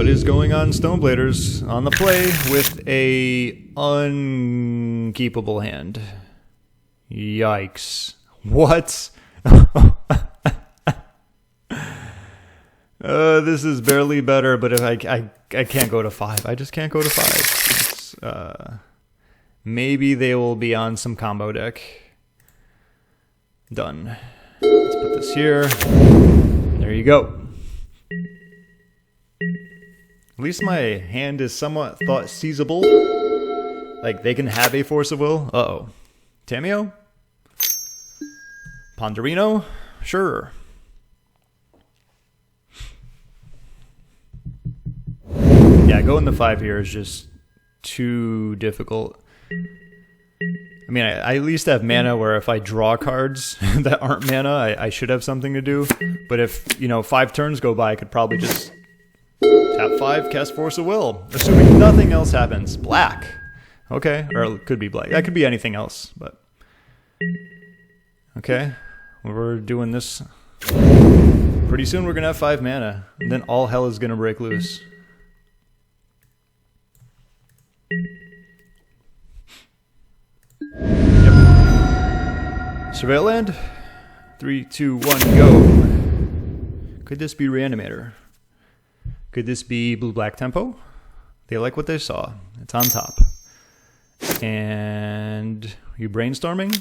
What is going on, Stonebladers? On the play with a unkeepable hand. Yikes. What? This is barely better, but if I can't go to 5. I just can't go to 5. Maybe they will be on some combo deck. Done. Let's put this here. There you go. At least my hand is somewhat thought seizable. Like, they can have a Force of Will. Uh-oh. Tamiyo? Ponderino? Sure. Yeah, going the 5 here is just too difficult. I mean, I at least have mana where if I draw cards that aren't mana, I should have something to do. But if, 5 turns go by, I could probably just tap 5, cast Force of Will, assuming nothing else happens. Black. Okay, or it could be black. That could be anything else, but... Okay, we're doing this. Pretty soon we're going to have 5 mana, and then all hell is going to break loose. Yep. Surveil land. 3, 2, 1, go. Could this be Reanimator? Could this be blue-black tempo? They like what they saw. It's on top. And you brainstorming?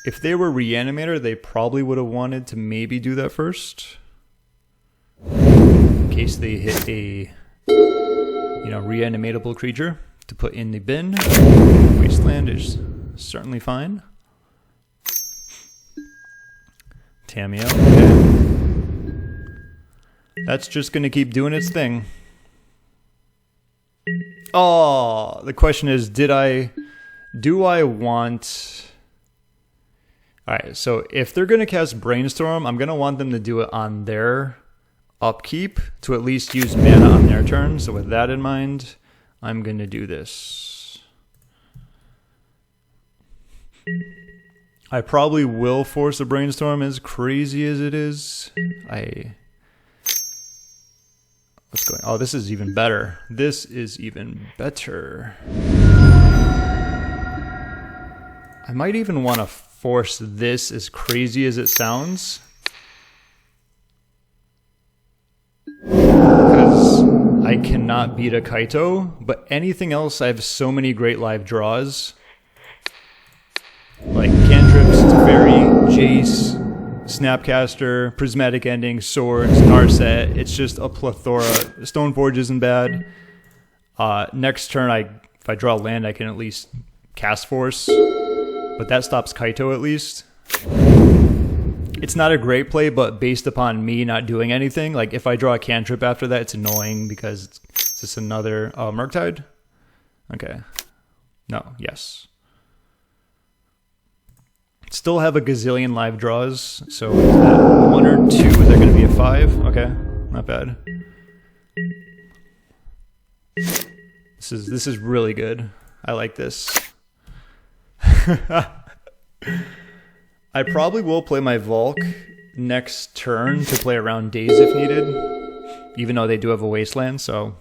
If they were Reanimator, they probably would have wanted to maybe do that first. In case they hit a, reanimatable creature to put in the bin. Wasteland is certainly fine. Tamiyo, okay. That's just going to keep doing its thing. Oh, the question is, do I want... Alright, so if they're going to cast Brainstorm, I'm going to want them to do it on their upkeep to at least use mana on their turn. So with that in mind, I'm going to do this. I probably will force a Brainstorm, as crazy as it is. What's going on? Oh, this is even better. This is even better. I might even want to force this, as crazy as it sounds. Because I cannot beat a Kaito, but anything else, I have so many great live draws. Like cantrips, Teferi, Jace, Snapcaster, Prismatic Ending, Swords, Narset. It's just a plethora. Stoneforge isn't bad. Next turn, if I draw land, I can at least cast Force. But that stops Kaito at least. It's not a great play, but based upon me not doing anything, like if I draw a cantrip after that, it's annoying because it's just another... Oh, Murktide? Okay. No, yes. Still have a gazillion live draws, so is that 1 or 2? Is that going to be a 5? Okay, not bad. This is really good. I like this. I probably will play my Volk next turn to play around Days if needed, even though they do have a Wasteland, so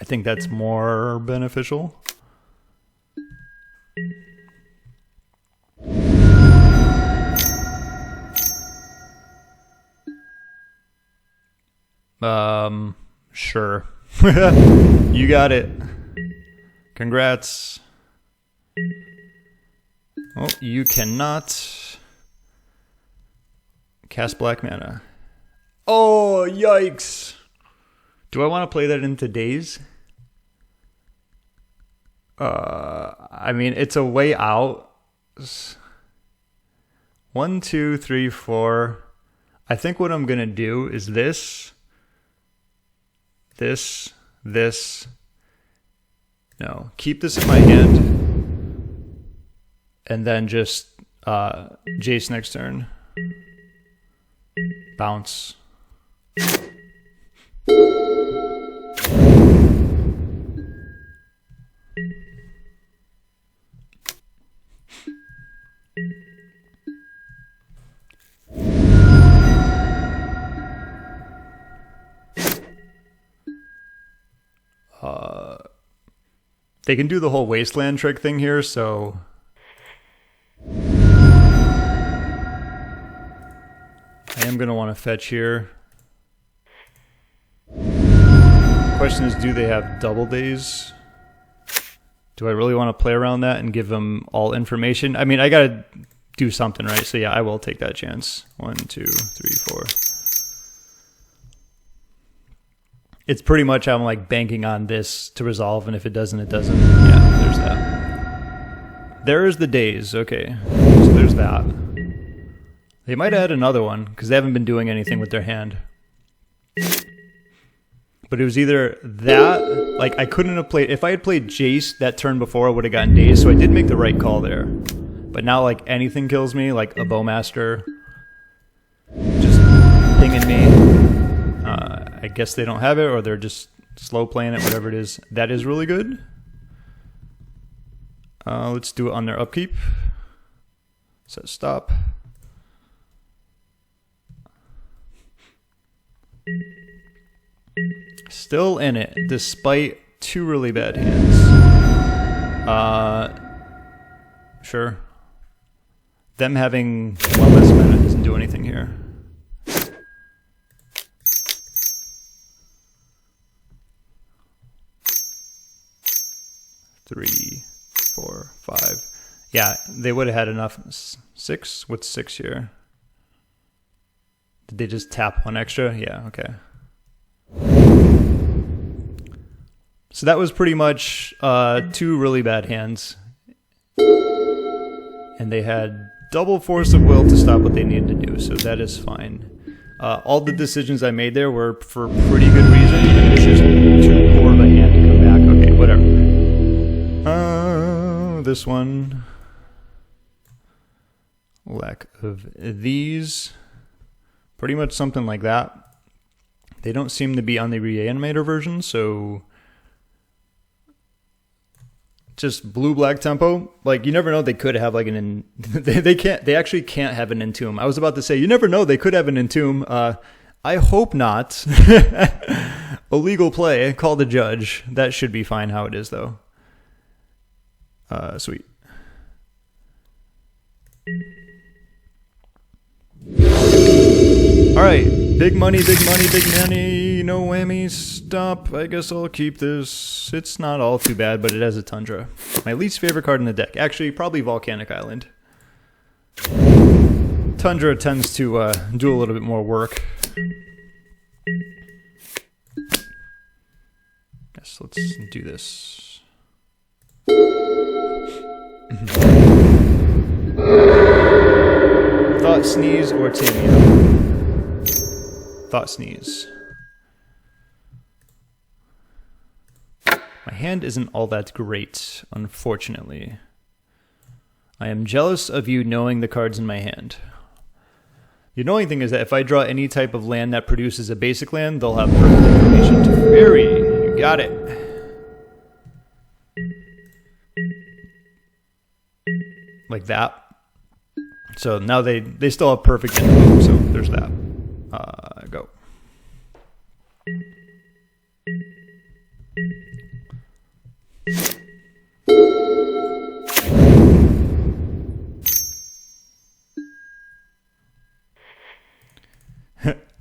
I think that's more beneficial. Sure. You got it. Congrats. Oh, you cannot cast black mana. Oh, yikes. Do I want to play that into Days? I mean, it's a way out. 1, 2, 3, 4. I think what I'm going to do is this. No, keep this in my hand. And then just Jace next turn. Bounce. They can do the whole wasteland trick thing here, so I am going to want to fetch here. Question is, do they have double days? Do I really want to play around that and give them all information? I mean, I got to do something, right? So yeah, I will take that chance. 1, 2, 3, 4. It's pretty much I'm like banking on this to resolve, and if it doesn't, it doesn't. Yeah, there's that. There's the days. Okay, so there's that. They might add another one because they haven't been doing anything with their hand. But it was either that, like I couldn't have played, if I had played Jace that turn before, I would have gotten days, so I did make the right call there. But now like anything kills me, like a Bowmaster just pinging me. I guess they don't have it, or they're just slow playing it, whatever it is. That is really good. Let's do it on their upkeep. Set stop. Still in it, despite 2 really bad hands. Sure. Them having 1 less mana doesn't do anything here. Three, 4, 5. Yeah, they would have had enough. 6? What's 6 here? Did they just tap 1 extra? Yeah, okay. So that was pretty much 2 really bad hands. And they had double force of will to stop what they needed to do, so that is fine. All the decisions I made there were for pretty good reason. It's just too poor of a hand to come back. Okay, whatever. This one. Lack of these. Pretty much something like that. They don't seem to be on the Reanimator version, so just blue-black tempo. Like, you never know, they could have like an they actually can't have an Entomb. I was about to say, you never know, they could have an Entomb. I hope not. Illegal play, call the judge. That should be fine how it is, though. Sweet. Alright, big money, big money, big money, no whammy, stop. I guess I'll keep this. It's not all too bad, but it has a Tundra. My least favorite card in the deck. Actually, probably Volcanic Island. Tundra tends to do a little bit more work. Yes, let's do this. Thought sneeze or tibia. Thought sneeze. My hand isn't all that great, unfortunately. I am jealous of you knowing the cards in my hand. The annoying thing is that if I draw any type of land that produces a basic land, they'll have perfect information. Teferi, you got it. Like that. So now they still have perfect info, so there's that. Go.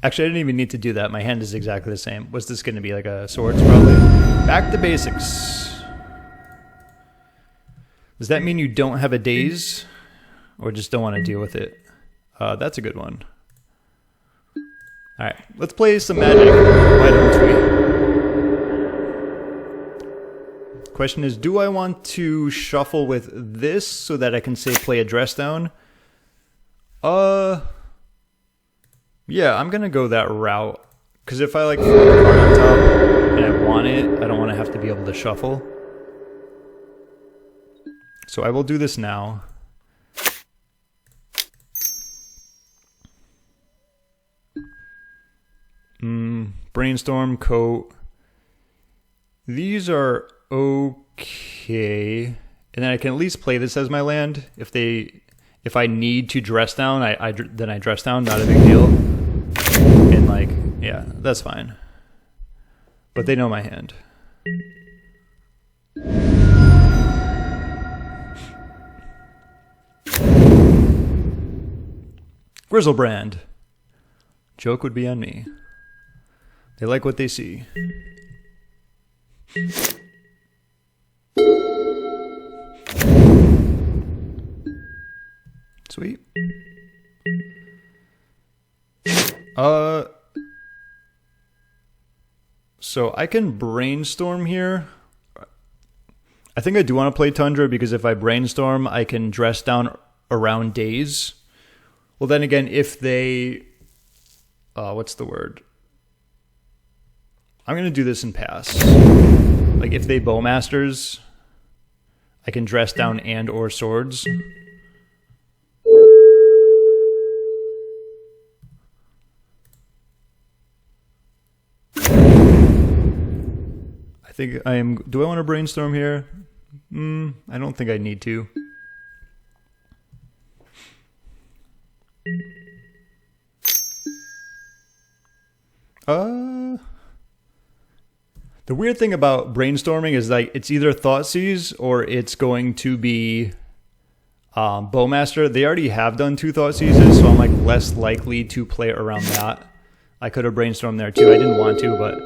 Actually, I didn't even need to do that. My hand is exactly the same. What's this going to be? Like a swords, probably? Back to basics. Does that mean you don't have a daze? Or just don't want to deal with it? That's a good one. Alright, let's play some Magic. Why don't we? Question is, do I want to shuffle with this so that I can, say, play a dress down? Yeah, I'm gonna go that route. Because if I like flip a card on top and I want it, I don't want to have to be able to shuffle. So I will do this now. Brainstorm, Coat. These are okay. And then I can at least play this as my land. If I need to dress down, then I dress down, not a big deal. And like, yeah, that's fine. But they know my hand. Grizzlebrand. Joke would be on me. They like what they see. Sweet. So I can Brainstorm here. I think I do want to play Tundra because if I Brainstorm, I can dress down around days. Well, then again, if they... what's the word? I'm going to do this in pass. Like, if they Bowmasters, I can dress down and or swords. I think I am... Do I want to Brainstorm here? I don't think I need to. The weird thing about Brainstorming is like it's either Thoughtseize or it's going to be Bowmaster. They already have done 2 Thoughtseizes, so I'm like less likely to play around that. I could have Brainstormed there too. I didn't want to, but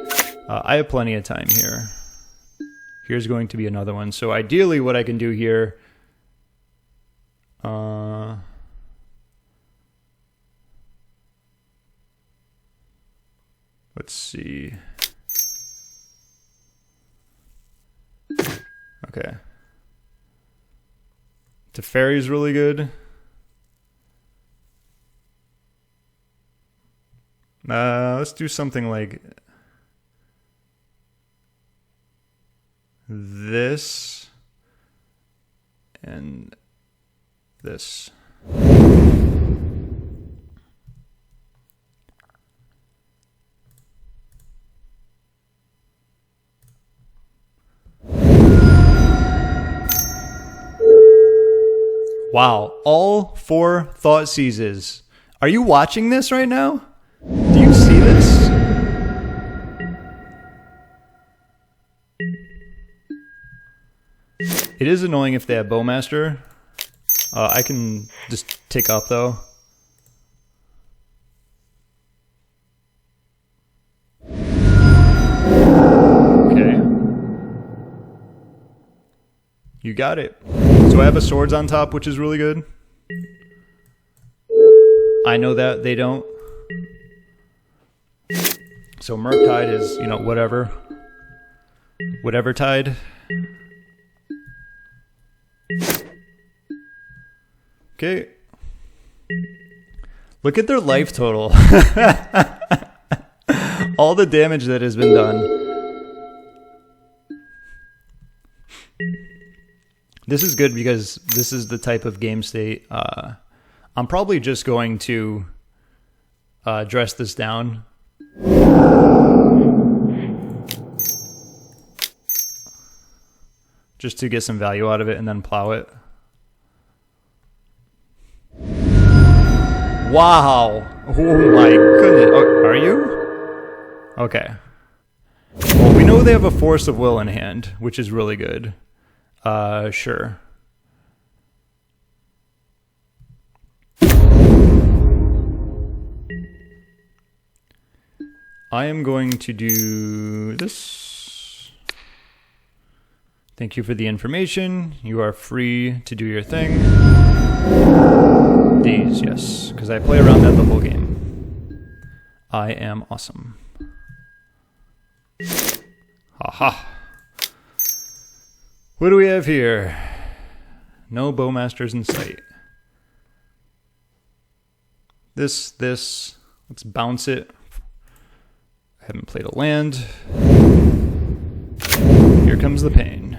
I have plenty of time here. Here's going to be another one. So ideally what I can do here... let's see. Okay. Teferi's really good. Let's do something like this and this. Wow, all 4 Thoughtseizes. Are you watching this right now? Do you see this? It is annoying if they have Bowmaster. I can just tick up though. Okay. You got it. So I have a swords on top, which is really good. I know that they don't. So Murktide is, you know, whatever. Whatever tide. Okay. Look at their life total. All the damage that has been done. This is good because this is the type of game state. I'm probably just going to dress this down. Just to get some value out of it and then plow it. Wow. Oh my goodness. Oh, are you? Okay. Well, we know they have a Force of Will in hand, which is really good. Sure. I am going to do this. Thank you for the information. You are free to do your thing. These, yes, because I play around that the whole game. I am awesome. Haha. What do we have here? No Bowmasters in sight. This, let's bounce it. I haven't played a land. Here comes the pain.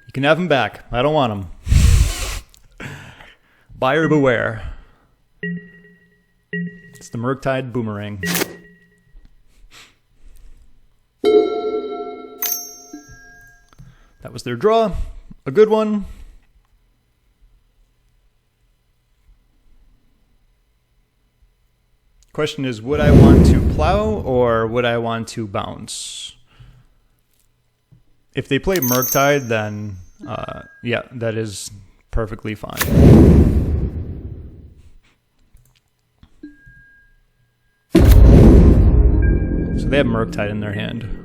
You can have him back. I don't want him. Buyer beware. It's the Murktide Boomerang. That was their draw. A good one. Question is, would I want to plow or would I want to bounce? If they play Murktide, then yeah, that is perfectly fine. So they have Murktide in their hand.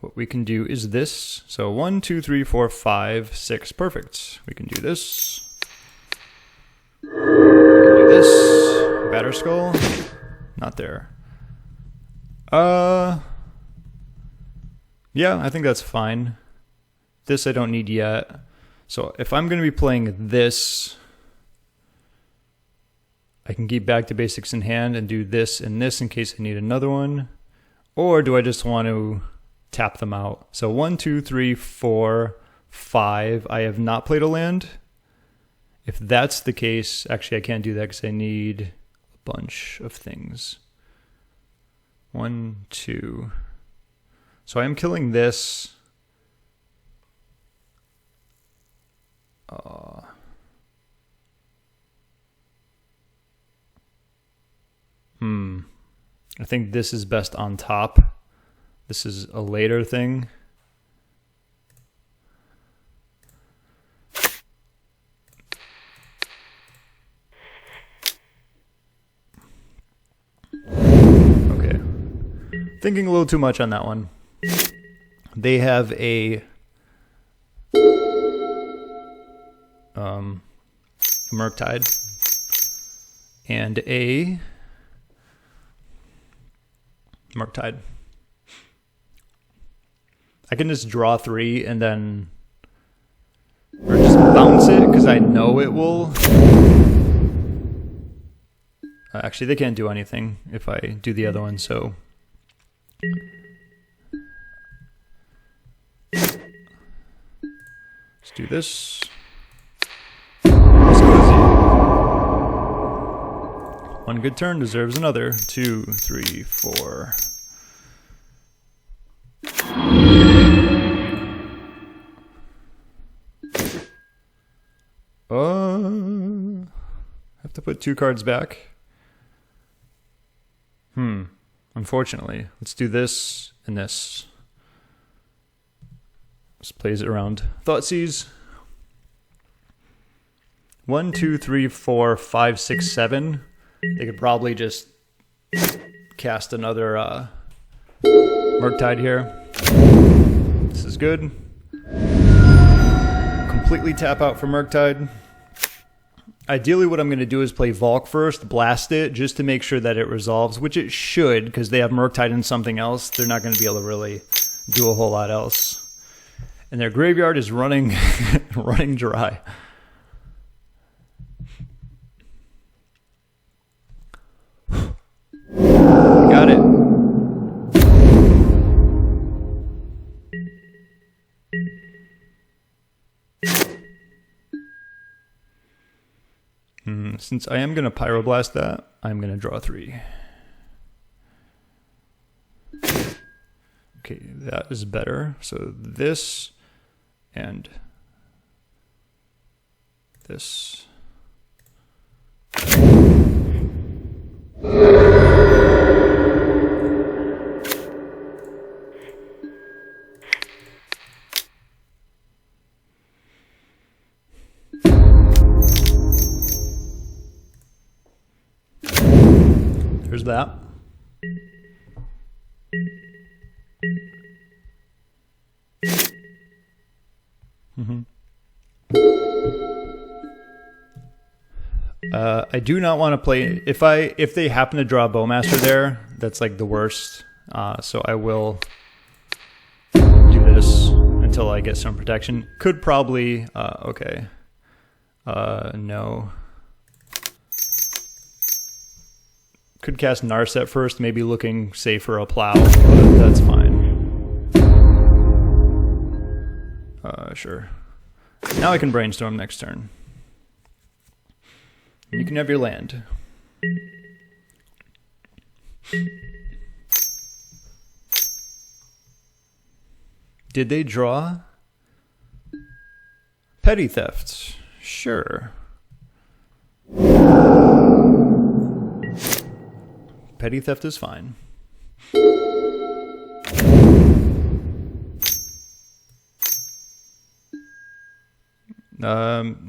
What we can do is this. So 1, 2, 3, 4, 5, 6. Perfect. We can do this. We can do this. Batterskull. Not there. Yeah, I think that's fine. This I don't need yet. So if I'm going to be playing this, I can keep back to basics in hand and do this and this in case I need another one. Or do I just want to tap them out? So 1, 2, 3, 4, 5. I have not played a land. If that's the case, actually I can't do that because I need a bunch of things. 1, 2. So I am killing this. I think this is best on top. This is a later thing. Okay. Thinking a little too much on that one. They have a Murktide and a Murktide. I can just draw 3 and then, or just bounce it because I know it will. Actually, they can't do anything if I do the other one, so. Let's do this. One good turn deserves another. 2, 3, 4. Have to put 2 cards back. Unfortunately. Let's do this and this. Just plays it around Thoughtseize. 1, 2, 3, 4, 5, 6, 7. They could probably just cast another Murktide here. This is good. Completely tap out for Murktide. Ideally what I'm going to do is play Volk first, blast it, just to make sure that it resolves, which it should, because they have Murktide in something else. They're not going to be able to really do a whole lot else. And their graveyard is running, running dry. Got it. Since I am going to Pyroblast that, I'm going to draw 3. Okay, that is better. So this and this. There's that. I do not want to play if they happen to draw Bowmaster there, that's like the worst. So I will do this until I get some protection. Could probably okay. No. Could cast Narset first, maybe looking, say, for a plow, but that's fine. Sure. Now I can Brainstorm next turn. You can have your land. Did they draw? Petty theft. Sure. Petty theft is fine.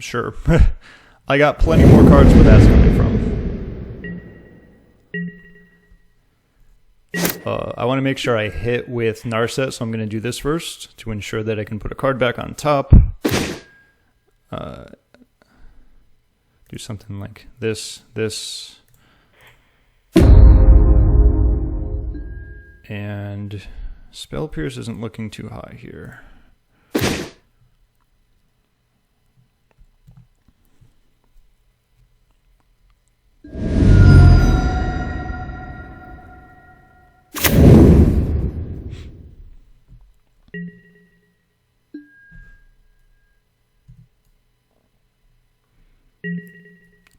Sure. I got plenty more cards where that's coming from. I want to make sure I hit with Narset, so I'm going to do this first to ensure that I can put a card back on top. Do something like this, and Spell Pierce isn't looking too high here.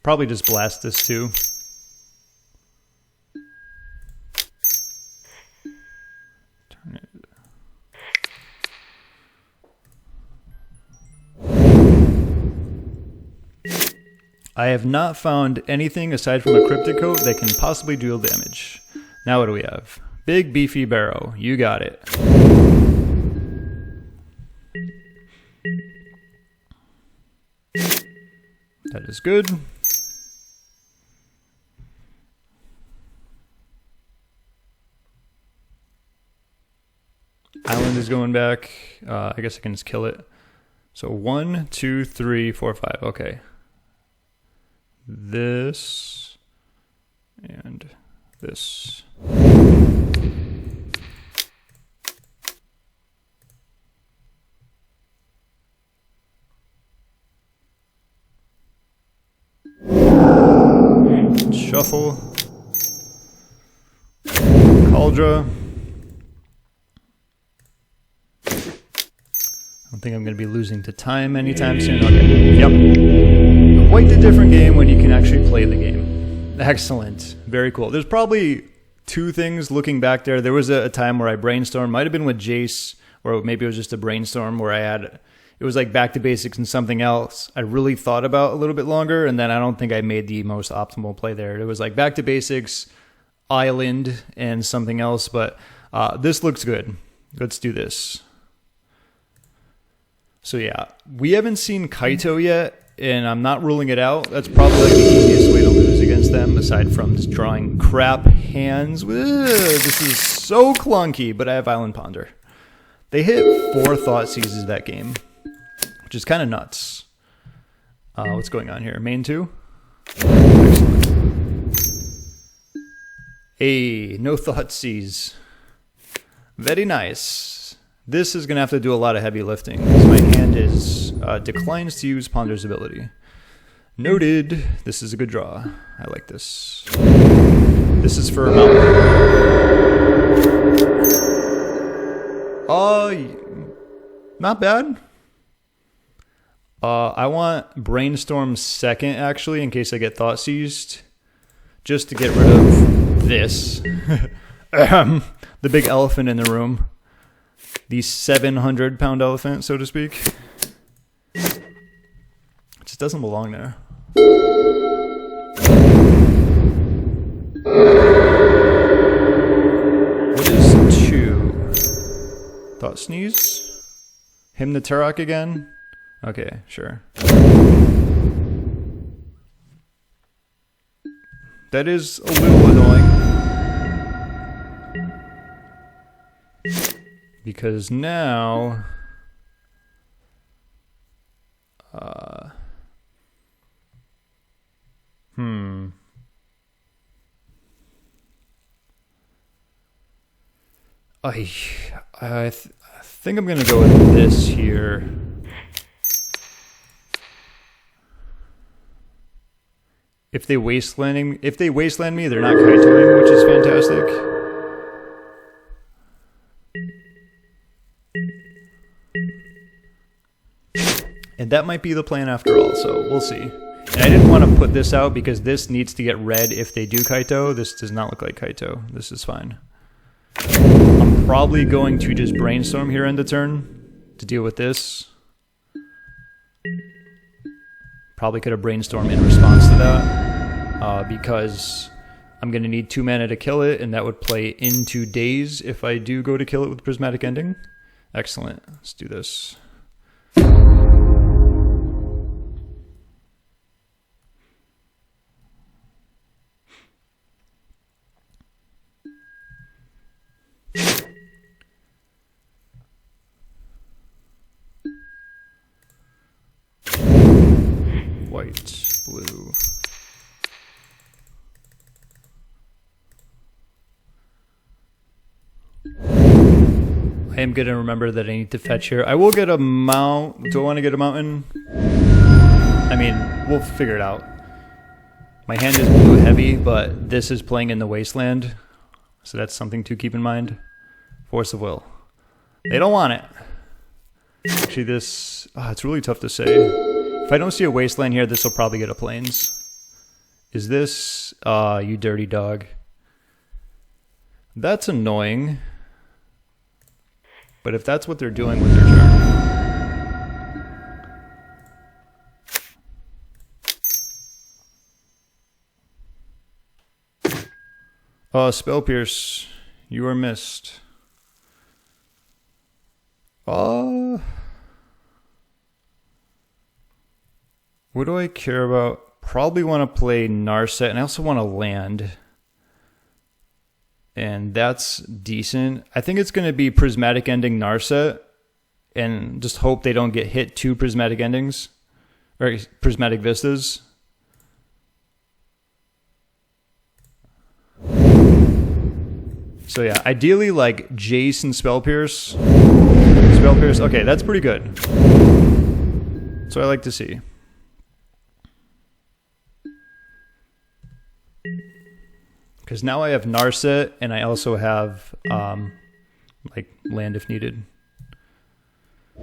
Probably just blast this too. Turn it. I have not found anything aside from a Cryptic Coat that can possibly deal damage. Now what do we have? Big beefy barrow. You got it. That is good. Island is going back. I guess I can just kill it. So 1, 2, 3, 4, 5. Okay. This and this. Shuffle. Kaldra. I don't think I'm going to be losing to time anytime soon. Okay. Yep. Quite a different game when you can actually play the game. Excellent. Very cool. There's probably two things looking back there. There was a time where I brainstormed. Might have been with Jace, or maybe it was just a brainstorm where I had... It was like back to basics and something else I really thought about a little bit longer, and then I don't think I made the most optimal play there. It was like back to basics, island, and something else, but this looks good. Let's do this. So yeah, we haven't seen Kaito yet, and I'm not ruling it out. That's probably like the easiest way to lose against them, aside from just drawing crap hands. Ugh, this is so clunky, but I have Island Ponder. They hit 4 Thought Seizes that game, which is kind of nuts. What's going on here? Main 2? Excellent. Hey, no Thought Seize. Very nice. This is going to have to do a lot of heavy lifting, because my hand is declines to use Ponder's ability. Noted. This is a good draw. I like this. This is for a mountain. Not bad. I want Brainstorm second, actually, in case I get Thought Seized. Just to get rid of this. The big elephant in the room. The 700-pound elephant, so to speak. It just doesn't belong there. What is 2? Thought Sneeze? Hymn the Turok again? Okay, sure. That is a little annoying. Because now... I think I'm going to go with this here. If they wasteland me, they're not Kaitoing, which is fantastic. And that might be the plan after all, so we'll see. And I didn't want to put this out because this needs to get red if they do Kaito. This does not look like Kaito. This is fine. probably going to just Brainstorm here end the turn to deal with this. Probably could have Brainstormed in response to that, because I'm going to need 2 mana to kill it, and that would play into Daze if I do go to kill it with Prismatic Ending. Excellent. Let's do this. White, blue. I am going to remember that I need to fetch here. I will get a mount. Do I want to get a mountain? I mean, we'll figure it out. My hand is blue heavy, but this is playing in the Wasteland. So that's something to keep in mind. Force of Will. They don't want it. Actually, this... it's really tough to say. If I don't see a Wasteland here, this will probably get a Plains. Is this... you dirty dog. That's annoying. But if that's what they're doing with their turn. Spell Pierce. You are missed. What do I care about? Probably want to play Narset, and I also want to land. And that's decent. I think it's going to be Prismatic Ending Narset, and just hope they don't get hit 2 Prismatic Endings, or Prismatic Vistas. So yeah, ideally like Jace and Spell Pierce. Spell Pierce, okay, that's pretty good. That's what I like to see. Because now I have Narset, and I also have, like, land if needed.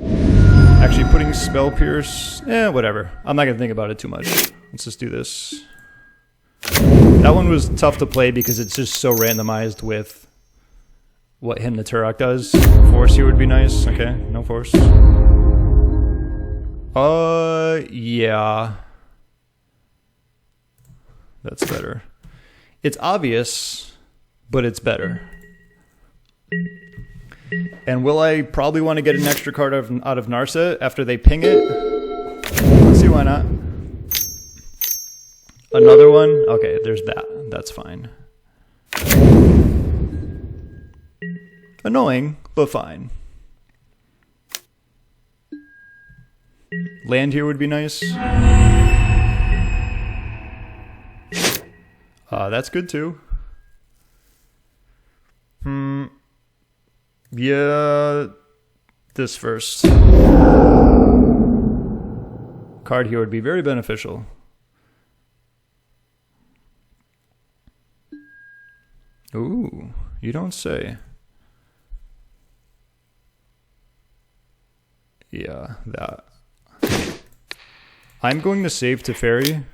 Actually, putting Spell Pierce, whatever. I'm not going to think about it too much. Let's just do this. That one was tough to play because it's just so randomized with what Hymn to Turok does. Force here would be nice. Okay, no Force. Yeah. That's better. It's obvious, but it's better. And will I probably want to get an extra card out of Narset after they ping it? Let's see, why not? Another one? Okay, there's that. That's fine. Annoying, but fine. Land here would be nice. That's good too. Yeah, this first. Card here would be very beneficial. Ooh, you don't say. Yeah, that. I'm going to save Teferi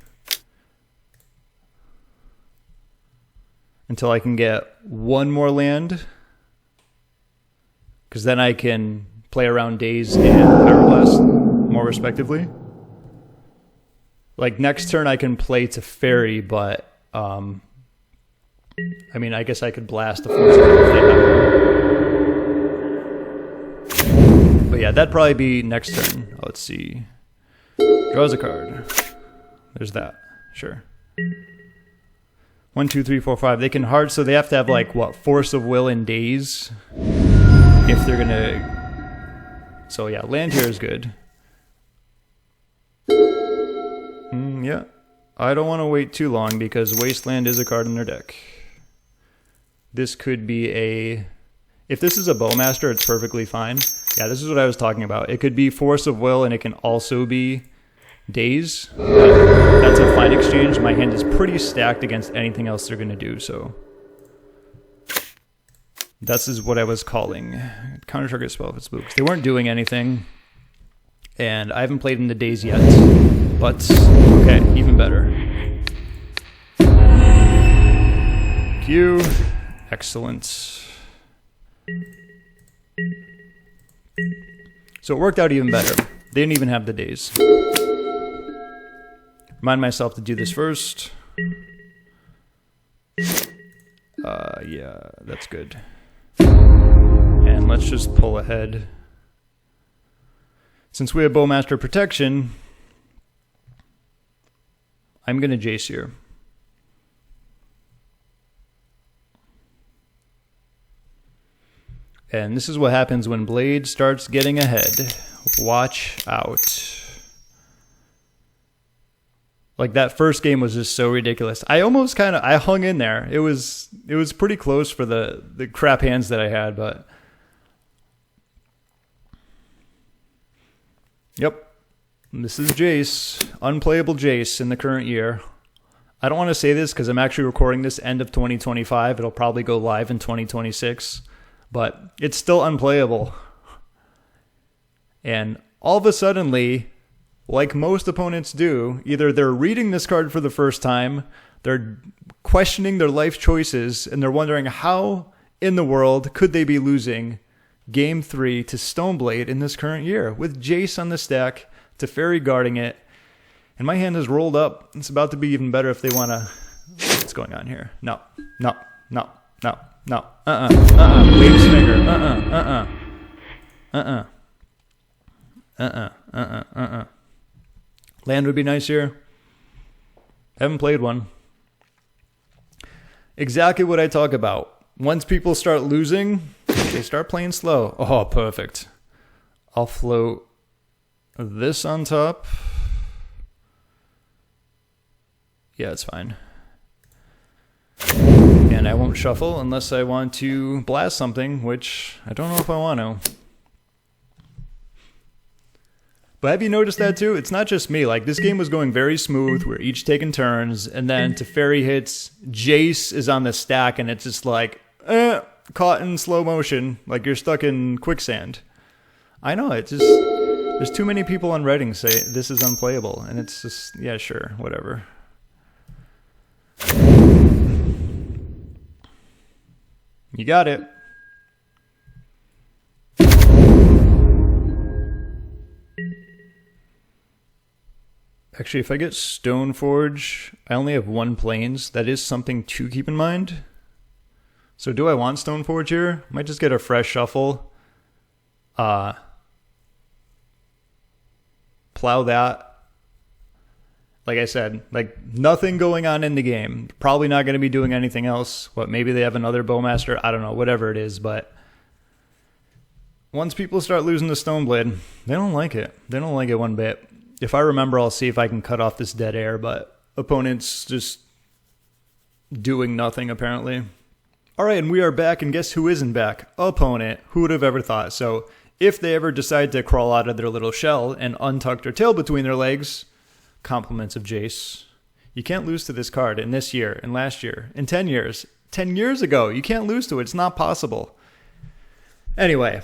until I can get one more land, because then I can play around Daze and Pyroblast more respectively. Like next turn I can play Teferi, but I mean, I guess I could blast the Force of Negation. But yeah, that'd probably be next turn. Oh, let's see. Draws a card. There's that. Sure. 1, 2, 3, 4, 5. They can hard, so they have to have like what, Force of Will and Daze if they're gonna. So yeah, land here is good. Yeah, I don't want to wait too long because Wasteland is a card in their deck. This could be a. If this is a Bowmaster, it's perfectly fine. Yeah, this is what I was talking about. It could be Force of Will, and it can also be Daze. That's a fine exchange. My hand is pretty stacked against anything else they're going to do, so. This is what I was calling. Counter target spell if it's blue. They weren't doing anything, and I haven't played in the Daze yet. But, okay, even better. Q. Excellent. So it worked out even better. They didn't even have the days. Remind myself to do this first. Yeah, that's good. And let's just pull ahead. Since we have Bowmaster protection, I'm going to Jace here. And this is what happens when Blade starts getting ahead. Watch out. Like, that first game was just so ridiculous. I almost I hung in there. It was pretty close for the crap hands that I had, but yep. This is Jace, unplayable Jace in the current year. I don't want to say this because I'm actually recording this end of 2025. It'll probably go live in 2026, but it's still unplayable. And all of a suddenly, like most opponents do, either they're reading this card for the first time, they're questioning their life choices, and they're wondering how in the world could they be losing Game 3 to Stoneblade in this current year with Jace on the stack, Teferi guarding it, and my hand is rolled up. It's about to be even better if they want to... What's going on here? No. Waves finger. Land would be nice here. Haven't played one. Exactly what I talk about. Once people start losing, they start playing slow. Oh, perfect. I'll float this on top. Yeah, it's fine. And I won't shuffle unless I want to blast something, which I don't know if I want to. But have you noticed that too? It's not just me. Like, this game was going very smooth. We're each taking turns, and then Teferi hits. Jace is on the stack, and it's just like, caught in slow motion, like you're stuck in quicksand. I know, it's just, there's too many people on Reddit say this is unplayable, and it's just, yeah, sure, whatever. You got it. Actually, if I get Stoneforge, I only have 1 plains. That is something to keep in mind. So do I want Stoneforge here? Might just get a fresh shuffle. Plow that. Like I said, like, nothing going on in the game. Probably not going to be doing anything else. What, maybe they have another Bowmaster? I don't know, whatever it is, but once people start losing the Stoneblade, they don't like it. They don't like it one bit. If I remember, I'll see if I can cut off this dead air, but opponents just doing nothing, apparently. All right, and we are back, and guess who isn't back? Opponent. Who would have ever thought? So if they ever decide to crawl out of their little shell and untuck their tail between their legs, compliments of Jace. You can't lose to this card in this year, in last year, in 10 years. 10 years ago, you can't lose to it. It's not possible. Anyway,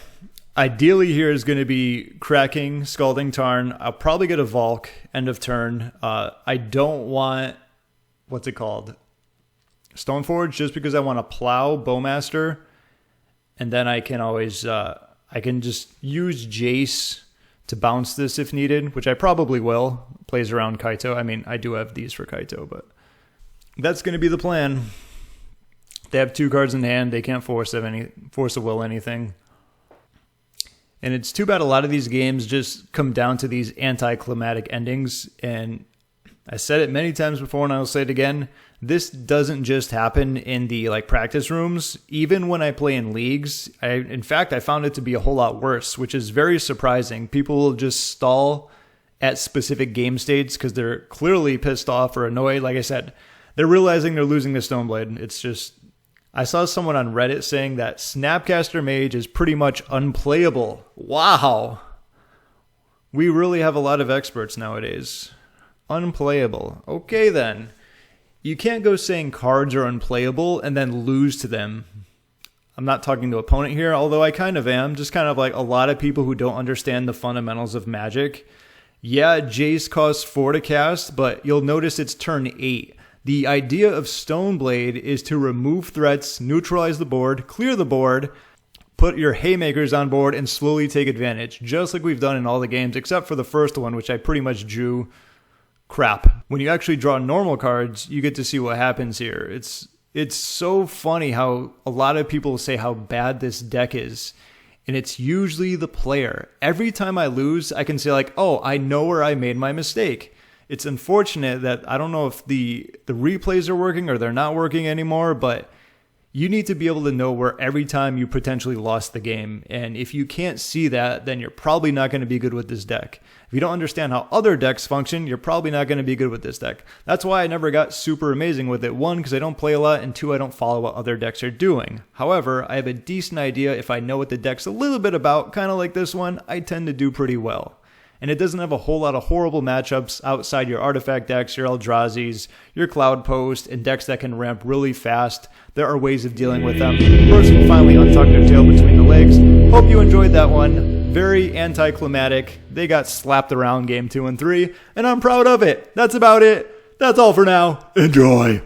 ideally here is going to be cracking Scalding Tarn. I'll probably get a Volk end of turn. I don't want, what's it called? Stoneforge, just because I want to plow Bowmaster. And then I can always, I can just use Jace to bounce this if needed, which I probably will. Plays around Kaito. I mean, I do have these for Kaito, but that's going to be the plan. They have 2 cards in hand. They can't force of will anything. And it's too bad a lot of these games just come down to these anticlimactic endings. And I said it many times before, and I'll say it again. This doesn't just happen in the practice rooms. Even when I play in leagues, in fact, I found it to be a whole lot worse, which is very surprising. People will just stall at specific game states because they're clearly pissed off or annoyed. Like I said, they're realizing they're losing the Stoneblade. It's just, I saw someone on Reddit saying that Snapcaster Mage is pretty much unplayable. Wow. We really have a lot of experts nowadays. Unplayable. Okay then. You can't go saying cards are unplayable and then lose to them. I'm not talking to opponent here, although I kind of am. Just kind of like a lot of people who don't understand the fundamentals of Magic. Yeah, Jace costs 4 to cast, but you'll notice it's turn 8. The idea of Stoneblade is to remove threats, neutralize the board, clear the board, put your haymakers on board and slowly take advantage, just like we've done in all the games, except for the first one, which I pretty much drew crap. When you actually draw normal cards, you get to see what happens here. It's so funny how a lot of people say how bad this deck is, and it's usually the player. Every time I lose, I can say like, oh, I know where I made my mistake. It's unfortunate that I don't know if the replays are working or they're not working anymore, but you need to be able to know where every time you potentially lost the game. And if you can't see that, then you're probably not going to be good with this deck. If you don't understand how other decks function, you're probably not going to be good with this deck. That's why I never got super amazing with it. 1, because I don't play a lot, and 2, I don't follow what other decks are doing. However, I have a decent idea if I know what the deck's a little bit about, kind of like this one, I tend to do pretty well. And it doesn't have a whole lot of horrible matchups outside your artifact decks, your Eldrazi's, your Cloud Post, and decks that can ramp really fast. There are ways of dealing with them. Person finally untucked their tail between the legs. Hope you enjoyed that one. Very anticlimactic. They got slapped around game 2 and 3, and I'm proud of it. That's about it. That's all for now. Enjoy.